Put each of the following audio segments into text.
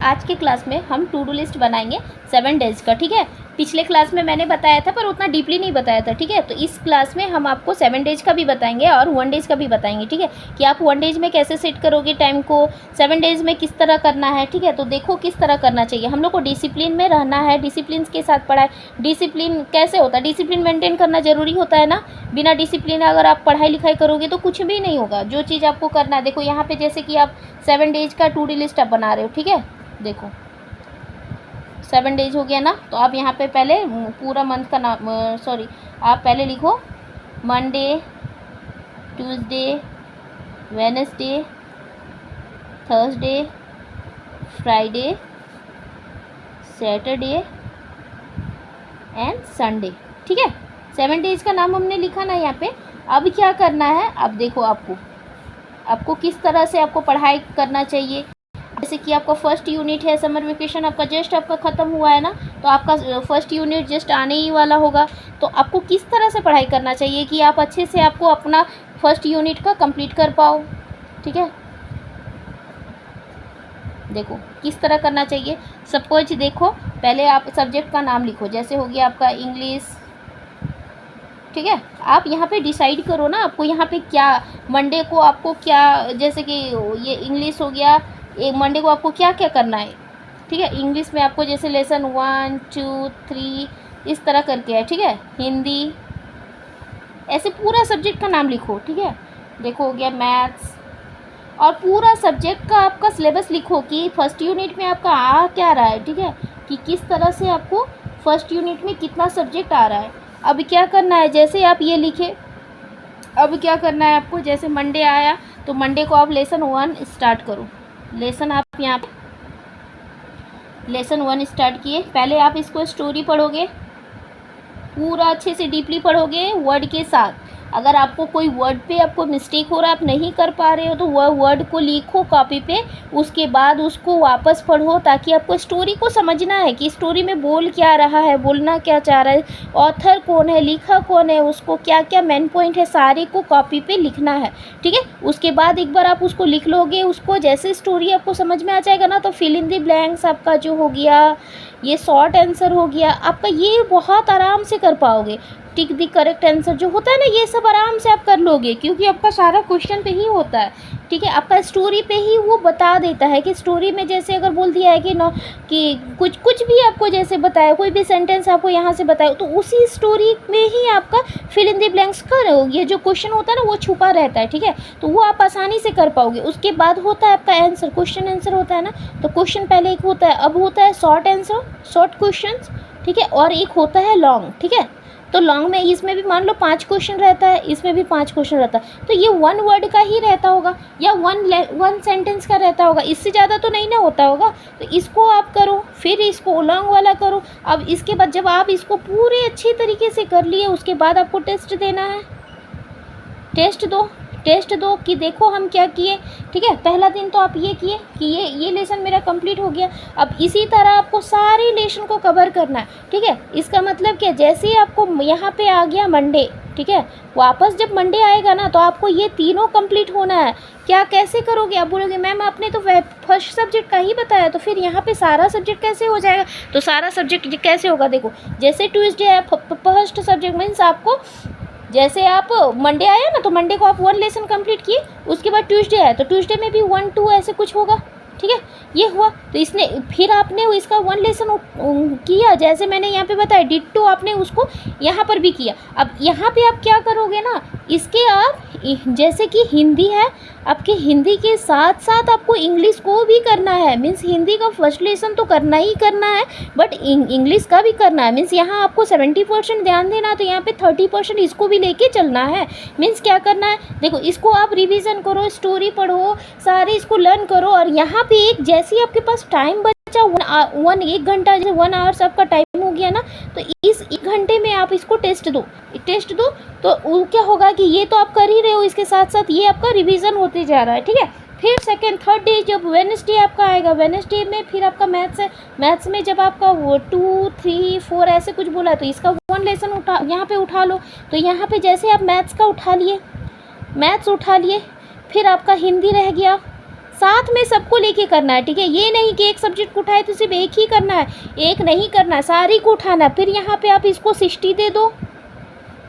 आज के क्लास में हम टू डू लिस्ट बनाएंगे 7 डेज का, ठीक है। पिछले क्लास में मैंने बताया था पर उतना डीपली नहीं बताया था, ठीक है। तो इस क्लास में हम आपको 7 डेज का भी बताएंगे और 1 डेज का भी बताएंगे, ठीक है, कि आप 1 डेज में कैसे सेट करोगे टाइम को, 7 डेज में किस तरह करना है, ठीक है। तो देखो किस तरह करना चाहिए, हम लोग को डिसिप्लिन में रहना है, डिसिप्लिन के साथ पढ़ाई। डिसिप्लिन कैसे होता है, डिसिप्लिन मेंटेन करना ज़रूरी होता है ना। बिना डिसिप्लिन अगर आप पढ़ाई लिखाई करोगे तो कुछ भी नहीं होगा। जो चीज़ आपको करना है, देखो यहाँ पे जैसे कि आप 7 डेज का टू डू लिस्ट आप बना रहे हो, ठीक है। देखो 7 डेज हो गया ना, तो आप यहाँ पे पहले पूरा मंथ का नाम, आप पहले लिखो Monday, Tuesday, Wednesday, Thursday, Friday, Saturday and Sunday, ठीक है। 7 डेज का नाम हमने लिखा ना यहाँ पे। अब क्या करना है, अब देखो आपको किस तरह से आपको पढ़ाई करना चाहिए। जैसे कि आपका फर्स्ट यूनिट है, समर वेकेशन आपका जस्ट आपका ख़त्म हुआ है ना, तो आपका फर्स्ट यूनिट जस्ट आने ही वाला होगा। तो आपको किस तरह से पढ़ाई करना चाहिए कि आप अच्छे से आपको अपना फर्स्ट यूनिट का कंप्लीट कर पाओ, ठीक है। देखो किस तरह करना चाहिए। सपोज देखो पहले आप सब्जेक्ट का नाम लिखो, जैसे हो गया आपका इंग्लिश, ठीक है। आप यहाँ पे डिसाइड करो ना आपको यहाँ पे क्या, मंडे को आपको क्या, जैसे कि ये इंग्लिश हो गया, एक मंडे को आपको क्या क्या करना है, ठीक है। इंग्लिश में आपको जैसे लेसन 1, 2, 3 इस तरह करके है, ठीक है। हिंदी, ऐसे पूरा सब्जेक्ट का नाम लिखो, ठीक है। देखो हो गया मैथ्स, और पूरा सब्जेक्ट का आपका सिलेबस लिखो कि फर्स्ट यूनिट में आपका आ क्या रहा है, ठीक है, कि किस तरह से आपको फर्स्ट यूनिट में कितना सब्जेक्ट आ रहा है। अब क्या करना है, जैसे आप ये लिखे, अब क्या करना है आपको, जैसे मंडे आया तो मंडे को आप लेसन 1 स्टार्ट करो। लेसन आप यहाँ पे लेसन 1 स्टार्ट किए। पहले आप इसको स्टोरी पढ़ोगे, पूरा अच्छे से डीपली पढ़ोगे वर्ड के साथ। अगर आपको कोई वर्ड पे आपको मिस्टेक हो रहा है, आप नहीं कर पा रहे हो, तो वह वर्ड को लिखो कॉपी पे, उसके बाद उसको वापस पढ़ो, ताकि आपको स्टोरी को समझना है कि स्टोरी में बोल क्या रहा है, बोलना क्या चाह रहा है, ऑथर कौन है, लिखा कौन है, उसको क्या क्या मेन पॉइंट है, सारे को कॉपी पे लिखना है, ठीक है। उसके बाद एक बार आप उसको लिख लोगे, उसको जैसे स्टोरी आपको समझ में आ जाएगा ना, तो फिल इन द ब्लैंक्स आपका जो हो गया, ये शॉर्ट आंसर हो गया आपका, ये बहुत आराम से कर पाओगे। टिक द करेक्ट आंसर जो होता है ना, ये सब आराम से आप कर लोगे, क्योंकि आपका सारा क्वेश्चन पे ही होता है, ठीक है। आपका स्टोरी पे ही वो बता देता है कि स्टोरी में जैसे अगर बोल दिया है कि ना कि कुछ भी आपको जैसे बताया, कोई भी सेंटेंस आपको यहाँ से बताया, तो उसी स्टोरी में ही आपका फिल इन द ब्लैंक्स का ये जो क्वेश्चन होता है ना, वो छुपा रहता है, ठीक है। तो वो आप आसानी से कर पाओगे। उसके बाद होता है आपका आंसर, क्वेश्चन आंसर होता है ना, तो क्वेश्चन पहले एक होता है, अब होता है शॉर्ट आंसर, शॉर्ट क्वेश्चन, ठीक है, और एक होता है लॉन्ग, ठीक है। तो लॉन्ग में इसमें भी मान लो 5 क्वेश्चन रहता है, इसमें भी 5 क्वेश्चन रहता है, तो ये 1 वर्ड का ही रहता होगा या 1 सेंटेंस का रहता होगा, इससे ज़्यादा तो नहीं ना होता होगा। तो इसको आप करो, फिर इसको लॉन्ग वाला करो। अब इसके बाद जब आप इसको पूरे अच्छी तरीके से कर लिए, उसके बाद आपको टेस्ट देना है। टेस्ट दो कि देखो हम क्या किए, ठीक है। पहला दिन तो आप ये किए कि ये लेसन मेरा कंप्लीट हो गया। अब इसी तरह आपको सारे लेसन को कवर करना है, ठीक है। इसका मतलब क्या, जैसे ही आपको यहाँ पे आ गया मंडे, ठीक है, वापस जब मंडे आएगा ना, तो आपको ये तीनों कंप्लीट होना है। क्या कैसे करोगे, आप बोलोगे मैम आपने तो फर्स्ट सब्जेक्ट का ही बताया, तो फिर यहाँ पे सारा सब्जेक्ट कैसे हो जाएगा। तो सारा सब्जेक्ट कैसे होगा, देखो जैसे ट्यूसडे है फर्स्ट सब्जेक्ट, मीन्स आपको जैसे आप मंडे आया ना, तो मंडे को आप 1 लेसन कंप्लीट किए, उसके बाद ट्यूसडे आया तो ट्यूसडे में भी 1, 2 ऐसे कुछ होगा, ठीक है। ये हुआ, तो इसने फिर आपने इसका 1 लेसन किया, जैसे मैंने यहाँ पे बताया, डिट्टो आपने उसको यहाँ पर भी किया। अब यहाँ पे आप क्या करोगे ना, इसके आप जैसे कि हिंदी है, आपके हिंदी के साथ साथ आपको इंग्लिश को भी करना है। मीन्स हिंदी का फर्स्ट लेसन तो करना ही करना है, बट इंग्लिश का भी करना है। मीन्स यहाँ आपको 70% ध्यान देना, तो यहाँ पे 30% इसको भी लेके चलना है। मीन्स क्या करना है, देखो इसको आप रिवीजन करो, स्टोरी पढ़ो, सारे इसको लर्न करो, और यहाँ पे एक जैसे ही आपके पास टाइम बचा 1 घंटा, जैसे 1 आवर्स आपका टाइम हो गया ना, तो इस 1 घंटे में आप इसको टेस्ट दो। तो क्या होगा कि ये तो आप कर ही रहे हो, इसके साथ साथ ये आपका रिवीजन होते जा रहा है, ठीक है। फिर सेकेंड थर्ड डे जब वेडनेसडे आपका आएगा, वेडनेसडे में फिर आपका मैथ्स है। मैथ्स में जब आपका 2, 3, 4 ऐसे कुछ बोला, तो इसका 1 लेसन यहाँ पे उठा लो। तो यहाँ पे जैसे आप मैथ्स का उठा लिए, फिर आपका हिंदी रह गया, साथ में सबको लेके करना है, ठीक है। ये नहीं कि एक सब्जेक्ट को उठाए तो सिर्फ एक ही करना है, एक नहीं करना है, सारी को उठाना है। फिर यहाँ पे आप इसको 60 दे दो,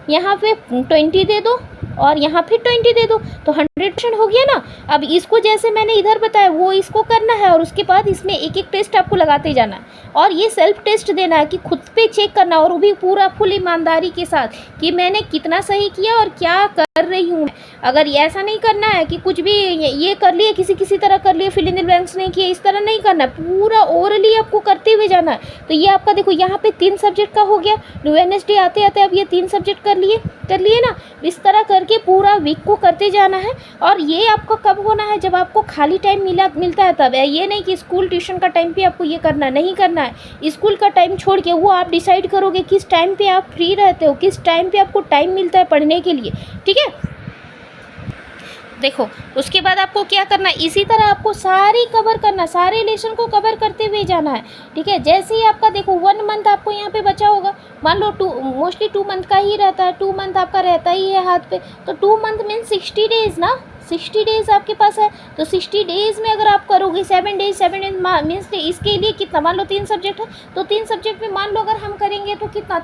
यहाँ पे 20 दे दो और यहाँ फिर 20 दे दो, तो 100% हो गया ना। अब इसको जैसे मैंने इधर बताया वो इसको करना है और उसके बाद इसमें एक एक टेस्ट आपको लगाते जाना है और ये सेल्फ टेस्ट देना है कि खुद पे चेक करना, और वो भी पूरा फुल ईमानदारी के साथ कि मैंने कितना सही किया और क्या कर रही हूँ। अगर ये ऐसा नहीं करना है कि कुछ भी ये कर लिए, किसी तरह कर लिए, फिल इन द ब्लैंक्स नहीं किए, इस तरह नहीं करना है, पूरा ओरली आपको करते हुए जाना है। तो ये आपका देखो यहाँ पे 3 सब्जेक्ट का हो गया, वेडनेसडे आते आते अब ये 3 सब्जेक्ट कर लिए ना। इस तरह करके पूरा वीक को करते जाना है। और ये आपको कब होना है, जब आपको खाली टाइम मिलता है तब। ये नहीं कि स्कूल ट्यूशन का टाइम पे आपको ये करना नहीं करना है। स्कूल का टाइम छोड़ के वो आप डिसाइड करोगे किस टाइम पे आप फ्री रहते हो, किस टाइम पे आपको टाइम मिलता है पढ़ने के लिए, ठीक है। देखो उसके बाद आपको क्या करना है, इसी तरह आपको सारी कवर करना, सारे लेसन को कवर करते हुए जाना है, ठीक है। जैसे ही आपका देखो 1 मंथ आपको यहाँ पे बचा होगा, मान लो मोस्टली 2 मंथ का ही रहता है, 2 मंथ आपका रहता ही है हाथ पे, तो 2 मंथ मीन्स 60 डेज़ ना, 60 डेज़ आपके पास है। तो 60 डेज़ में अगर आप करोगे 7 डेज मीन्स इसके लिए कितना, मान लो 3 सब्जेक्ट है तो 3 सब्जेक्ट में मान लो अगर हम करेंगे तो कितना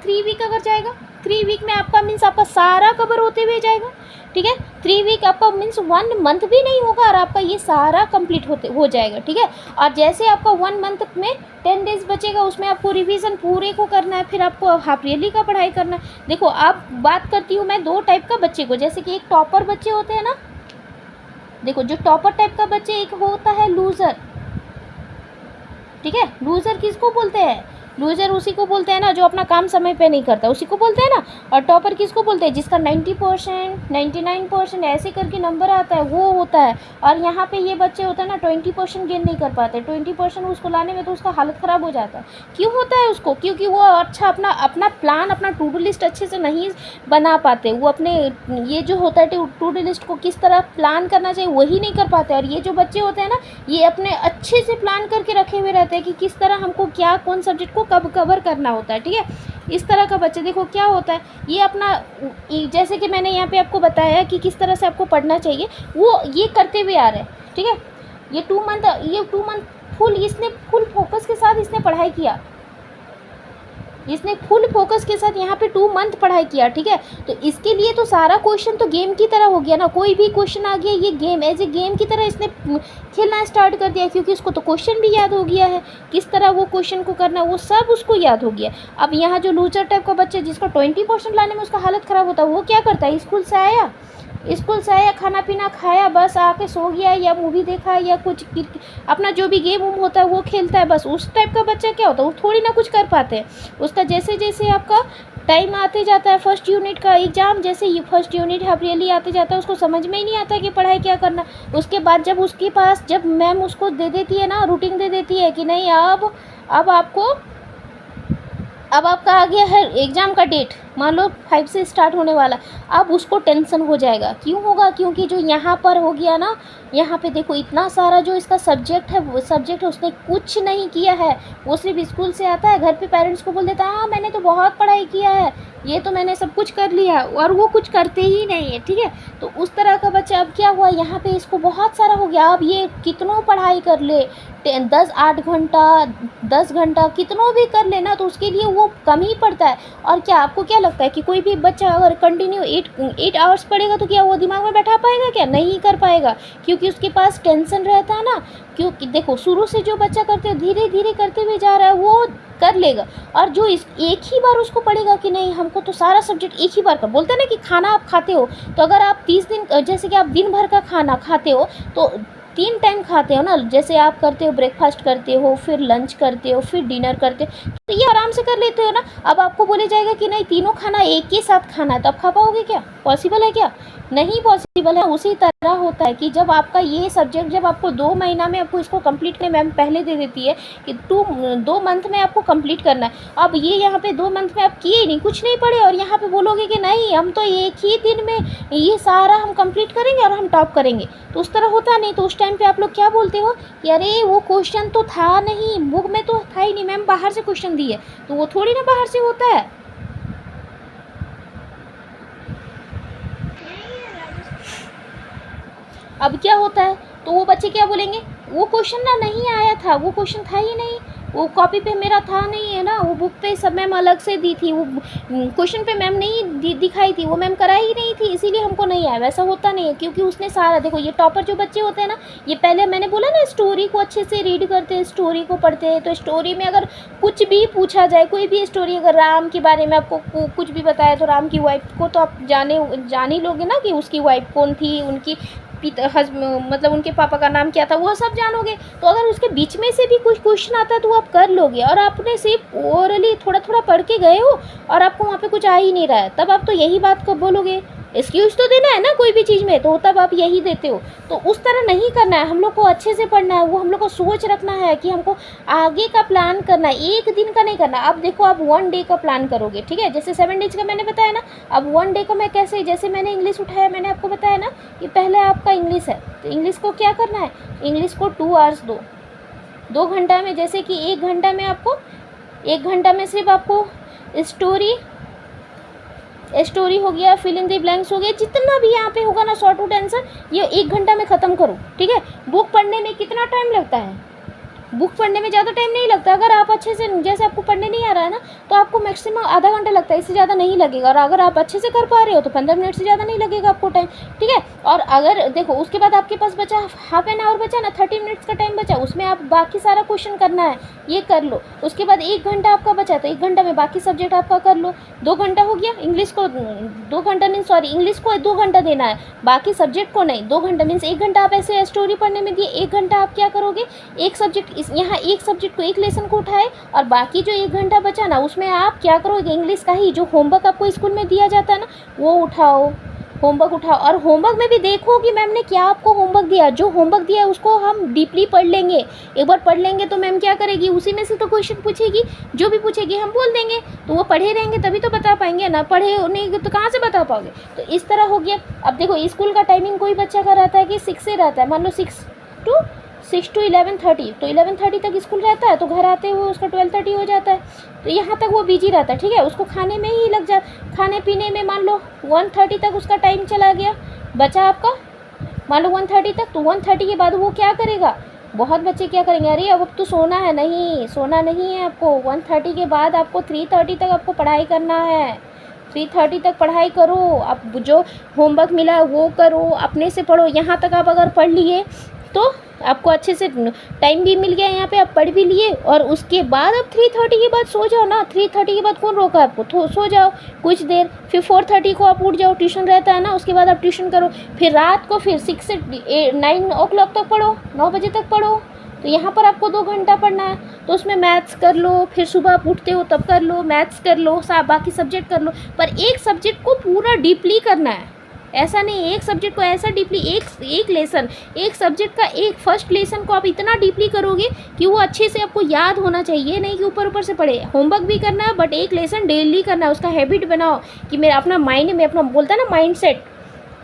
3 वीक अगर जाएगा, 3 वीक में आपका मीन्स आपका सारा कवर होते हुए जाएगा, ठीक है। 3 वीक आपका मीन्स 1 मंथ भी नहीं होगा और आपका ये सारा कंप्लीट हो जाएगा, ठीक है। और जैसे आपका 1 मंथ में 10 डेज़ बचेगा, उसमें आपको रिवीजन पूरे को करना है, फिर आपको हाफ ईयरली का पढ़ाई करना है। देखो आप बात करती हूँ मैं 2 टाइप का बच्चे को, जैसे कि एक टॉपर बच्चे होते हैं ना, देखो जो टॉपर टाइप का बच्चे, एक होता है लूज़र, ठीक है। लूज़र किसको बोलते हैं, लूज़र उसी को बोलते हैं ना जो अपना काम समय पे नहीं करता, उसी को बोलते हैं ना। और टॉपर किसको बोलते हैं, जिसका 90%, 99% ऐसे करके नंबर आता है, वो होता है। और यहाँ पे ये बच्चे होते हैं ना 20% गेन नहीं कर पाते, 20% उसको लाने में तो उसका हालत ख़राब हो जाता है। क्यों होता है उसको, क्योंकि वो अच्छा अपना प्लान, अपना टू डू लिस्ट अच्छे से नहीं बना पाते। वो अपने ये जो होता है टू डू लिस्ट को किस तरह प्लान करना चाहिए वही नहीं कर पाते। और ये जो बच्चे होते हैं ना, ये अपने अच्छे से प्लान करके रखे हुए रहते हैं कि किस तरह हमको क्या कौन सब्जेक्ट को कब कवर करना होता है, ठीक है। इस तरह का बच्चे देखो क्या होता है, ये अपना जैसे कि मैंने यहाँ पे आपको बताया कि किस तरह से आपको पढ़ना चाहिए, वो ये करते हुए आ रहे हैं, ठीक है। ये 2 मंथ फुल इसने फुल फोकस के साथ इसने पढ़ाई किया, इसने फुल फोकस के साथ यहाँ पे 2 मंथ पढ़ाई किया, ठीक है। तो इसके लिए तो सारा क्वेश्चन तो गेम की तरह हो गया ना, कोई भी क्वेश्चन आ गया ये गेम एज ए गेम की तरह इसने खेलना स्टार्ट कर दिया, क्योंकि उसको तो क्वेश्चन भी याद हो गया है, किस तरह वो क्वेश्चन को करना है वो सब उसको याद हो गया। अब यहाँ जो लूजर टाइप का बच्चा जिसका 20% लाने में उसका हालत ख़राब होता है, वो क्या करता है, स्कूल से आया खाना पीना खाया, बस आके सो गया या मूवी देखा या कुछ अपना जो भी गेम वूम होता है वो खेलता है, बस। उस टाइप का बच्चा क्या होता है, वो थोड़ी ना कुछ कर पाते हैं। उसका जैसे जैसे आपका टाइम आते जाता है, फर्स्ट यूनिट का एग्ज़ाम जैसे ये फर्स्ट यूनिट हाफ ईयरली आते जाता है, उसको समझ में ही नहीं आता कि पढ़ाई क्या करना। उसके बाद जब उसके पास जब मैम उसको दे देती है ना, रूटीन दे देती है कि नहीं अब आपका आ गया है एग्ज़ाम का डेट, मान लो 5 से स्टार्ट होने वाला, अब उसको टेंशन हो जाएगा। क्यों होगा, क्योंकि जो यहाँ पर हो गया ना, यहाँ पे देखो इतना सारा जो इसका सब्जेक्ट है वो सब्जेक्ट उसने कुछ नहीं किया है, वो सिर्फ स्कूल से आता है, घर पे पेरेंट्स को बोल देता है हाँ मैंने तो बहुत पढ़ाई किया है, ये तो मैंने सब कुछ कर लिया, और वो कुछ करते ही नहीं है, ठीक है। तो उस तरह का बच्चा अब क्या हुआ, यहाँ पे इसको बहुत सारा हो गया। अब ये कितनों पढ़ाई कर ले, 8 घंटा 10 घंटा कितनों भी कर लेना, तो उसके लिए वो कम ही पड़ता है। और क्या आपको क्या लगता है कि कोई भी बच्चा अगर कंटिन्यू 8 आवर्स पढ़ेगा तो क्या वो दिमाग में बैठा पाएगा, क्या नहीं कर पाएगा, क्योंकि उसके पास टेंशन रहता है ना। क्योंकि देखो शुरू से जो बच्चा करते हो धीरे धीरे करते हुए जा रहा है वो कर लेगा। और जो एक ही बार उसको पढ़ेगा कि नहीं हमको तो सारा सब्जेक्ट एक ही बार का, बोलते हैं ना कि खाना आप खाते हो तो अगर आप 30 दिन जैसे कि आप दिन भर का खाना खाते हो तो 3 टाइम खाते हो ना, जैसे आप करते हो ब्रेकफास्ट करते हो, फिर लंच करते हो, फिर डिनर करते हो, तो ये आराम से कर लेते हो ना। अब आपको बोले जाएगा कि नहीं तीनों खाना एक ही साथ खाना है, तो आप खा पाओगे क्या, पॉसिबल है क्या, नहीं पॉसिबल है। उसी तरह होता है कि जब आपका ये सब्जेक्ट जब आपको 2 महीना में आपको इसको कंप्लीट करने मैम पहले दे देती है कि 2 मंथ में आपको कंप्लीट करना है। अब ये यहाँ पे 2 मंथ में आप किए नहीं, कुछ नहीं पढ़े, और यहाँ पे बोलोगे कि नहीं हम तो एक ही दिन में ये सारा हम कंप्लीट करेंगे और हम टॉप करेंगे, तो उस तरह होता नहीं। तो उस टाइम पे आप लोग क्या बोलते हो कि अरे वो क्वेश्चन तो था नहीं, बुक में तो था ही नहीं, मैम बाहर से क्वेश्चन दिए, तो वो थोड़ी ना बाहर से होता है। अब क्या होता है, तो वो बच्चे क्या बोलेंगे, वो क्वेश्चन ना नहीं आया था, वो क्वेश्चन था ही नहीं, वो कॉपी पे मेरा था नहीं है ना, वो बुक पे सब मैम अलग से दी थी, वो क्वेश्चन पे मैम नहीं दिखाई थी, वो मैम कराई ही नहीं थी, इसीलिए हमको नहीं आया। वैसा होता नहीं है, क्योंकि उसने सारा, देखो ये टॉपर जो बच्चे होते हैं ना, ये पहले मैंने बोला ना स्टोरी को अच्छे से रीड करते हैं, स्टोरी को पढ़ते हैं। तो स्टोरी में अगर कुछ भी पूछा जाए, कोई भी स्टोरी, अगर राम के बारे में आपको कुछ भी बताया तो राम की वाइफ को तो आप जान ही लोगे ना कि उसकी वाइफ कौन थी, उनकी मतलब उनके पापा का नाम क्या था, वो सब जानोगे। तो अगर उसके बीच में से भी कुछ क्वेश्चन आता है तो आप कर लोगे, और आपने सिर्फ ओरली थोड़ा थोड़ा पढ़ के गए हो और आपको वहाँ पे कुछ आ ही नहीं रहा है, तब आप तो यही बात कब बोलोगे, एक्सक्यूज तो देना है ना कोई भी चीज़ में, तो तब आप यही देते हो। तो उस तरह नहीं करना है, हम लोग को अच्छे से पढ़ना है, वो हम लोग को सोच रखना है कि हमको आगे का प्लान करना है, एक दिन का नहीं करना। अब देखो आप 1 डे का प्लान करोगे, ठीक है, जैसे 7 डेज का मैंने बताया ना, अब 1 डे का मैं कैसे, जैसे मैंने इंग्लिश उठाया, मैंने आपको बताया ना कि पहले आपका इंग्लिश है, तो इंग्लिश को क्या करना है, इंग्लिश को 2 आवर्स दो, 2 घंटा में, जैसे कि 1 घंटा में आपको, 1 घंटा में सिर्फ आपको स्टोरी हो गया, फिल इन द ब्लैंक्स हो गया, जितना भी यहाँ पे होगा ना शॉर्ट आउट आंसर, ये 1 घंटा में ख़त्म करो, ठीक है। बुक पढ़ने में कितना टाइम लगता है, बुक पढ़ने में ज़्यादा टाइम नहीं लगता। अगर आप अच्छे से, जैसे आपको पढ़ने नहीं आ रहा है ना, तो आपको मैक्सिमम आधा घंटा लगता है, इससे ज़्यादा नहीं लगेगा। और अगर आप अच्छे से कर पा रहे हो तो 15 मिनट से ज़्यादा नहीं लगेगा आपको टाइम, ठीक है। और अगर देखो उसके बाद आपके पास बचा हाफ एन आवर बचा ना, 30 मिनट्स का टाइम बचा, उसमें आप बाकी सारा क्वेश्चन करना है, ये कर लो। उसके बाद 1 घंटा आपका बचा, तो 1 घंटा में बाकी सब्जेक्ट आपका कर लो। 2 घंटा हो गया, इंग्लिश को 2 घंटा मीन्स, सॉरी, इंग्लिश को 2 घंटा देना है, बाकी सब्जेक्ट को नहीं। 2 घंटा मीन्स 1 घंटा आप ऐसे स्टोरी पढ़ने में दिए, 1 घंटा आप क्या करोगे, एक सब्जेक्ट, यहाँ एक सब्जेक्ट को, एक लेसन को उठाए, और बाकी जो 1 घंटा बचा ना, उसमें आप क्या करोगे, इंग्लिश का ही जो होमवर्क आपको स्कूल में दिया जाता है ना, वो उठाओ, होमवर्क उठाओ। और होमवर्क में भी देखो कि मैम ने क्या आपको होमवर्क दिया, जो होमवर्क दिया है उसको हम डीपली पढ़ लेंगे। एक बार पढ़ लेंगे तो मैम क्या करेगी, उसी में से तो क्वेश्चन पूछेगी, जो भी पूछेगी हम बोल देंगे। तो वो पढ़े रहेंगे तभी तो बता पाएंगे ना, पढ़े नहीं तो कहाँ से बता पाओगे। तो इस तरह हो गया। अब देखो स्कूल का टाइमिंग कोई बच्चा का रहता है कि 6 से रहता है, मान लो 6 to 11:30, तो 11:30 तक स्कूल रहता है, तो घर आते हुए उसका 12:30 हो जाता है, तो यहाँ तक वो बिजी रहता है, ठीक है। उसको खाने में ही लग खाने पीने में मान लो 1:30 तक उसका टाइम चला गया, बचा आपका मान लो 1:30 तक। तो 1:30 के बाद वो क्या करेगा, बहुत बच्चे क्या करेंगे, अरे अब तो सोना है, नहीं सोना नहीं है आपको। 1:30 के बाद आपको 3:30 तक आपको पढ़ाई करना है, 3:30 तक पढ़ाई करो, आप जो होमवर्क मिला है वो करो, अपने से पढ़ो। यहाँ तक आप अगर पढ़ लिए तो आपको अच्छे से टाइम भी मिल गया, यहाँ पे आप पढ़ भी लिए। और उसके बाद अब 3:30 के बाद सो जाओ ना, 3:30 के बाद कौन रोका आपको, तो सो जाओ कुछ देर, फिर 4:30 को आप उठ जाओ, ट्यूशन रहता है ना, उसके बाद आप ट्यूशन करो, फिर रात को फिर 6 से 9 o'clock तक पढ़ो, 9 बजे तक पढ़ो। तो यहाँ पर आपको 2 घंटा पढ़ना है, तो उसमें मैथ्स कर लो, फिर सुबह आप उठते हो तब कर लो, मैथ्स कर लो, बाकी सब्जेक्ट कर लो। पर एक सब्जेक्ट को पूरा डीपली करना है, ऐसा नहीं एक सब्जेक्ट को ऐसा डीपली, एक लेसन, एक सब्जेक्ट का एक फर्स्ट लेसन को आप इतना डीपली करोगे कि वो अच्छे से आपको याद होना चाहिए, नहीं कि ऊपर ऊपर से पढ़े। होमवर्क भी करना है, बट एक लेसन डेली करना है, उसका हैबिट बनाओ कि मेरा अपना माइंड में, अपना बोलता है ना माइंड सेट,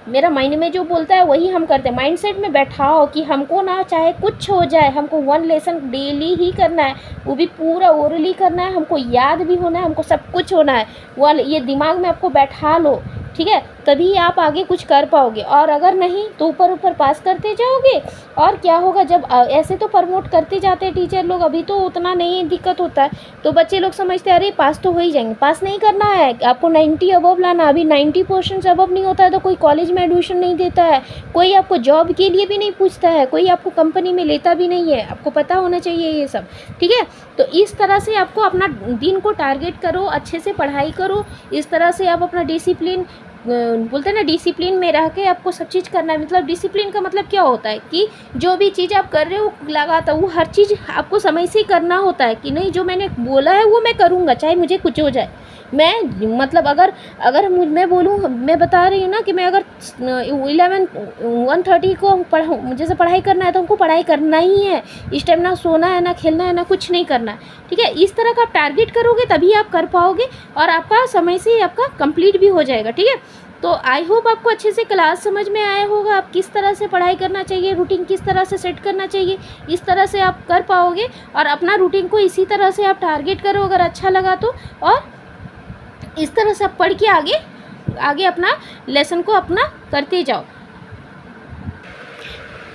मेरा माइंड में जो बोलता है वही हम करते हैं। माइंड सेट में बैठाओ कि हमको ना चाहे कुछ हो जाए, हमको 1 लेसन डेली ही करना है, वो भी पूरा ओरली करना है, हमको याद भी होना है, हमको सब कुछ होना है, वो ये दिमाग में आपको बैठा लो, ठीक है, तभी आप आगे कुछ कर पाओगे। और अगर नहीं तो ऊपर ऊपर पास करते जाओगे। और क्या होगा, जब ऐसे तो प्रमोट करते जाते हैं टीचर लोग, अभी तो उतना नहीं दिक्कत होता है, तो बच्चे लोग समझते हैं अरे पास तो हो ही जाएंगे। पास नहीं करना है, आपको 90 अबव लाना। अभी 90% अबव नहीं होता है तो कोई कॉलेज में एडमिशन नहीं देता है, कोई आपको जॉब के लिए भी नहीं पूछता है, कोई आपको कंपनी में लेता भी नहीं है, आपको पता होना चाहिए ये सब, ठीक है। तो इस तरह से आपको अपना दिन को टारगेट करो, अच्छे से पढ़ाई करो, इस तरह से आप अपना डिसिप्लिन, बोलते हैं ना डिसिप्लिन में रह के आपको सब चीज़ करना है। मतलब डिसिप्लिन का मतलब क्या होता है कि जो भी चीज़ आप कर रहे हो लगातार, वो हर चीज़ आपको समय से करना होता है, कि नहीं जो मैंने बोला है वो मैं करूँगा, चाहे मुझे कुछ हो जाए। मैं मतलब अगर मैं बोलूँ, मैं बता रही हूँ ना कि मैं अगर 1:30 को जैसे पढ़ाई करना है तो हमको पढ़ाई करना ही है, इस टाइम ना सोना है, ना खेलना है, ना कुछ नहीं करना है, ठीक है। इस तरह का आप टारगेट करोगे तभी आप कर पाओगे, और आपका समय से आपका कंप्लीट भी हो जाएगा, ठीक है। तो आई होप आपको अच्छे से क्लास समझ में आया होगा, आप किस तरह से पढ़ाई करना चाहिए, रूटीन किस तरह से सेट करना चाहिए, इस तरह से आप कर पाओगे। और अपना रूटीन को इसी तरह से आप टारगेट करो अगर अच्छा लगा तो, और इस तरह से आप पढ़ के आगे अपना लेसन को अपना करते जाओ।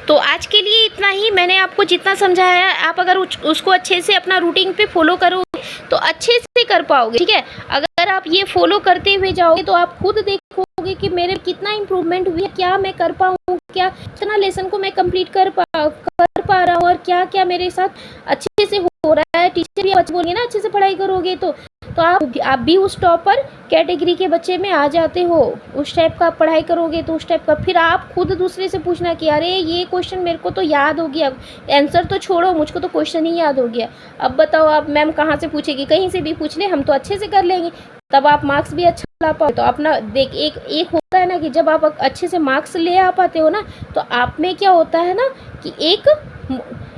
तो आज के लिए इतना ही। मैंने आपको जितना समझाया है, आप अगर उसको अच्छे से अपना रूटीन पे फॉलो करोगे तो अच्छे से कर पाओगे, ठीक है। अगर आप ये फॉलो करते हुए जाओगे तो आप खुद देखोगे कि मेरे कितना इम्प्रूवमेंट हुई है, क्या मैं कर पाऊँ, क्या इतना लेसन को मैं कंप्लीट कर पा रहा हूँ, और क्या क्या मेरे साथ अच्छे से हो रहा है। टीचर भी बच्चे बोलिए ना, अच्छे से पढ़ाई करोगे तो आप भी उस टॉपर कैटेगरी के बच्चे में आ जाते हो। उस टाइप का पढ़ाई करोगे तो उस टाइप का फिर आप खुद दूसरे से पूछना कि अरे ये क्वेश्चन मेरे को तो याद हो गया, आंसर तो छोड़ो, मुझको तो क्वेश्चन ही याद हो गया। अब बताओ, आप मैम कहाँ से पूछेगी, कहीं से भी पूछ ले, हम तो अच्छे से कर लेंगे। तब आप मार्क्स भी अच्छा ला पाओ। तो अपना देख, एक होता है ना कि जब आप अच्छे से मार्क्स ले आ पाते हो ना, तो आप में क्या होता है ना कि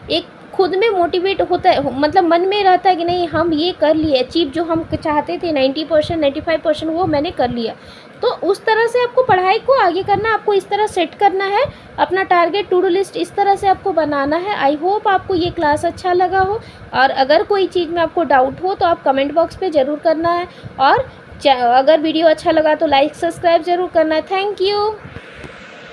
एक खुद में मोटिवेट होता है, मतलब मन में रहता है कि नहीं हम ये कर लिए, अचीव जो हम चाहते थे 90% 95% वो मैंने कर लिया। तो उस तरह से आपको पढ़ाई को आगे करना, आपको इस तरह सेट करना है अपना टारगेट, टू डू लिस्ट इस तरह से आपको बनाना है। आई होप आपको ये क्लास अच्छा लगा हो, और अगर कोई चीज़ में आपको डाउट हो तो आप कमेंट बॉक्स पे ज़रूर करना है, और अगर वीडियो अच्छा लगा तो लाइक सब्सक्राइब ज़रूर करना है। Thank you.